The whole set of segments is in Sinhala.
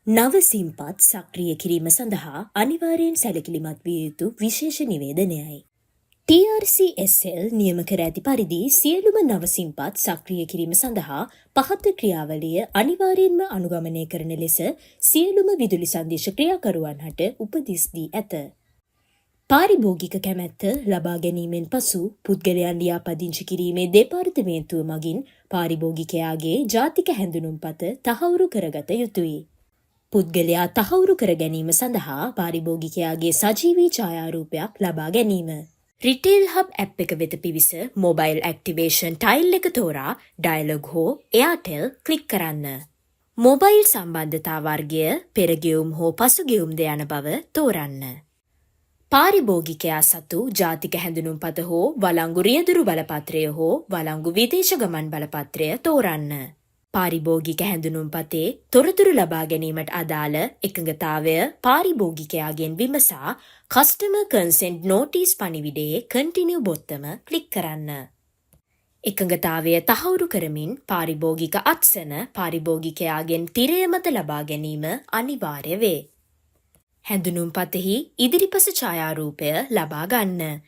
නව සිම්පත් සක්‍රිය කිරීම සඳහා අනිවාර්යෙන් සැලකිලිමත් විය යුතු විශේෂ නිවේදනයයි. TRCSL නියම කර ඇති පරිදි සියලුම නව සිම්පත් සක්‍රිය කිරීම සඳහා පහත ක්‍රියාවලිය අනිවාර්යෙන්ම අනුගමනය කරන ලෙස සියලුම විදුලි සංදේශ ක්‍රියාකරුවන් හට උපදෙස් දී ඇත. පාරිභෝගික කැමැත්ත ලබා ගැනීමෙන් පසු පුද්ගලයන් ලියාපදිංචි කිරීමේ දෙපාර්තමේන්තුව මගින් පාරිභෝගිකයාගේ ජාතික හැඳුනුම්පත තහවුරු කරගත යුතුයි. පුද්ගලයා තහවුරු කර ගැනීම සඳහා පාරිභෝගිකයාගේ සජීවී ඡායාරූපයක් ලබා ගැනීම. රිටේල් හබ් ඇප් එක වෙත පිවිස මොබයිල් ඇක්ටිවේෂන් ටයිල් එක තෝරා ඩයලොග් හෝ එයාටෙල් ක්ලික් කරන්න. මොබයිල් සම්බන්ධතා වර්ගය පෙරගෙවුම් හෝ පසුගෙවුම්ද යන බව තෝරන්න. පාරිභෝගිකයා සතු ජාතික හැඳුනුම්පත හෝ වළංගු රියදුරු බලපත්‍රය හෝ වළංගු විදේශ ගමන් බලපත්‍රය තෝරන්න. පාරිභෝගික හැඳුනුම්පතේ තොරතුරු ලබා ගැනීමට අදාළ එකඟතාවය පාරිභෝගිකයාගෙන් විමසා කස්ටමර් කන්සෙන්ට් නෝටිස් පණිවිඩයේ කන්ටිනියු බොත්තම ක්ලික් කරන්න. එකඟතාවය තහවුරු කරමින් පාරිභෝගික අත්සන පාරිභෝගිකයාගෙන් තිරය මත ලබා ගැනීම අනිවාර්ය වේ. හැඳුනුම්පතෙහි ඉදිරිපස ඡායාරූපය ලබා ගන්න.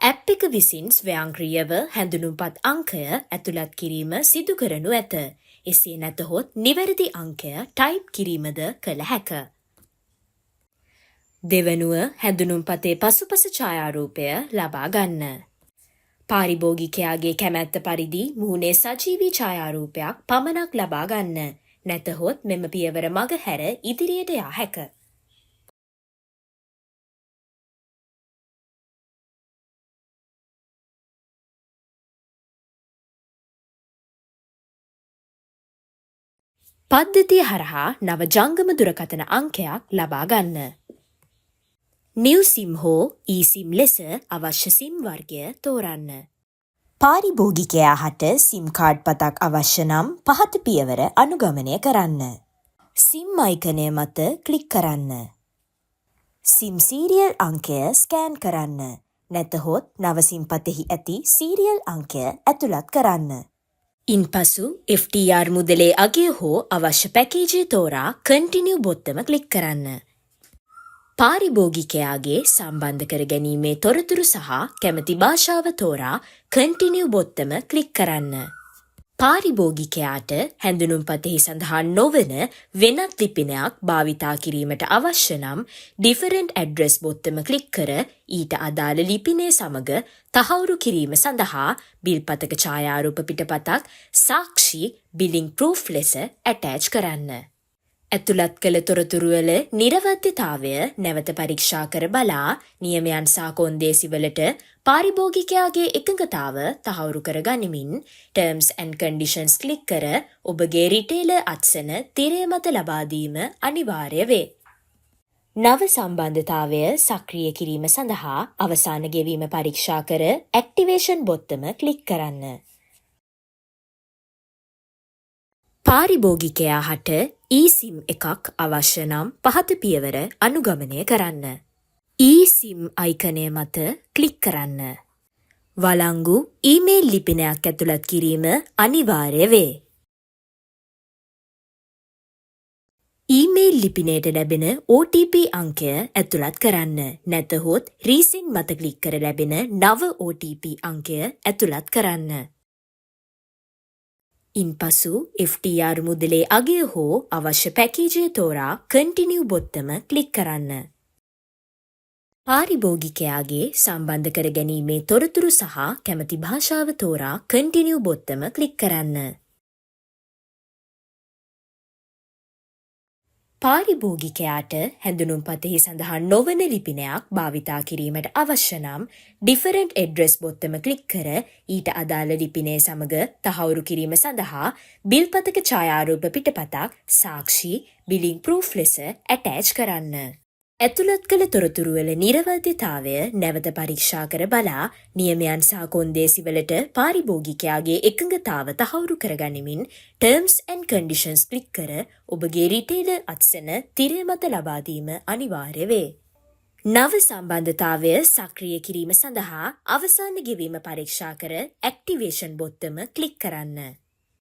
ඇප් එක විසින් ස්වයංක්‍රීයව හැඳුනුම්පත් අංකය ඇතුළත් කිරීම සිදු කරනු ඇත. එසේ නැතහොත් නිවැරදි අංකය ටයිප් කිරීමද කළ හැක. දෙවනුව හැඳුනුම්පතේ පසුපස ඡායාරූපය ලබා ගන්න. පාරිභෝගිකයාගේ කැමැත්ත පරිදි මුහුණේ සජීවී ඡායාරූපයක් පමණක් ලබා ගන්න. නැතහොත් මෙම පියවර මග හැර ඉදිරියට යා හැක. පද්ධතිය හරහා නව ජංගම දුරකථන අංකයක් ලබා ගන්න. නිව් සිම් හෝ ඊසිම් ලෙස අවශ්‍ය සිම් වර්ගය තෝරන්න. පාරිභෝගිකයා හට සිම් කාඩ් පතක් අවශ්‍ය නම් පහත පියවර අනුගමනය කරන්න. සිම් අයිකනය මත ක්ලික් කරන්න. සිම් සීරියල් අංකය ස්කෑන් කරන්න. නැතහොත් නව සිම්පතෙහි ඇති සීරියල් අංකය ඇතුළත් කරන්න. ඉන්පසු FTR මුදලේ අගය හෝ අවශ්‍ය පැකේජය තෝරා කන්ටිනියු බොත්තම ක්ලික් කරන්න. පාරිභෝගිකයාගේ සම්බන්ධ කර ගැනීමේ තොරතුරු සහ කැමති භාෂාව තෝරා කන්ටිනියු බොත්තම ක්ලික් කරන්න. පාරිභෝගිකයාට හැඳුනුම්පතෙහි සඳහන් නොවන වෙනත් ලිපිනයක් භාවිතා කිරීමට අවශ්‍ය නම් ඩිෆරන්ට් ඇඩ්‍රස් බොත්තම ක්ලික් කර ඊට අදාළ ලිපිනය සමග තහවුරු කිරීම සඳහා බිල්පතක ඡායාරූප පිටපතක් සාක්ෂි බිලිං ප්‍රූෆ් ලෙස ඇටෑච් කරන්න. ඇතුළත් කළ තොරතුරුවල නිරවද්‍යතාවය නැවත පරීක්ෂා කර බලා නියමයන් සහ කොන්දේසිවලට පාරිභෝගිකයාගේ එකඟතාව තහවුරු කර ගනිමින් ටර්ම්ස් ඇන්ඩ් කන්ඩිෂන්ස් ක්ලික් කර ඔබගේ රිටේලර් අත්සන තිරය මත ලබා දීම අනිවාර්ය වේ. නව සම්බන්ධතාවය සක්‍රිය කිරීම සඳහා අවසාන ගෙවීම පරීක්ෂා කර ඇක්ටිවේෂන් බොත්තම ක්ලික් කරන්න. පාරිභෝගිකයා හට ඊසිම් එකක් අවශ්‍ය නම් පහත පියවර අනුගමනය කරන්න. ඊසිම් අයිකනය මත ක්ලික් කරන්න. වළංගු ඊමේල් ලිපිනයක් ඇතුළත් කිරීම අනිවාර්ය වේ. ඊමේල් ලිපිනයට ලැබෙන OTP අංකය ඇතුළත් කරන්න. නැතහොත් රීසෙන්ඩ් මත ක්ලික් කර ලැබෙන නව OTP අංකය ඇතුළත් කරන්න. ඉන්පසු FTR මුදලේ අගය හෝ අවශ්‍ය පැකේජය තෝරා කන්ටිනියු බොත්තම ක්ලික් කරන්න. පාරිභෝගිකයාගේ සම්බන්ධ කර ගැනීමේ තොරතුරු සහ කැමති භාෂාව තෝරා කන්ටිනියු බොත්තම ක්ලික් කරන්න. පාරිභෝගිකයාට හැඳුනුම්පතෙහි සඳහන් නොවන ලිපිනයක් භාවිතා කිරීමට අවශ්‍ය නම් ඩිෆරන්ට් ඇඩ්‍රස් බොත්තම ක්ලික් කර ඊට අදාළ ලිපිනය සමග තහවුරු කිරීම සඳහා බිල්පතක ඡායාරූප පිටපතක් සාක්ෂි බිලිං ප්‍රූෆ් ලෙස ඇටෑච් කරන්න. ඇතුළත් කළ තොරතුරුවල නිරවද්‍යතාවය නැවත පරීක්ෂා කර බලා නියමයන් සහ කොන්දේසිවලට පාරිභෝගිකයාගේ එකඟතාව තහවුරු කරගනිමින් ටර්ම්ස් ඇන්ඩ් කන්ඩිෂන්ස් ක්ලික් කර ඔබගේ රිටේලර් අත්සන තිරය මත ලබා දීම අනිවාර්ය වේ. නව සම්බන්ධතාවය සක්‍රිය කිරීම සඳහා අවසාන ගෙවීම පරීක්ෂා කර ඇක්ටිවේෂන් බොත්තම ක්ලික් කරන්න.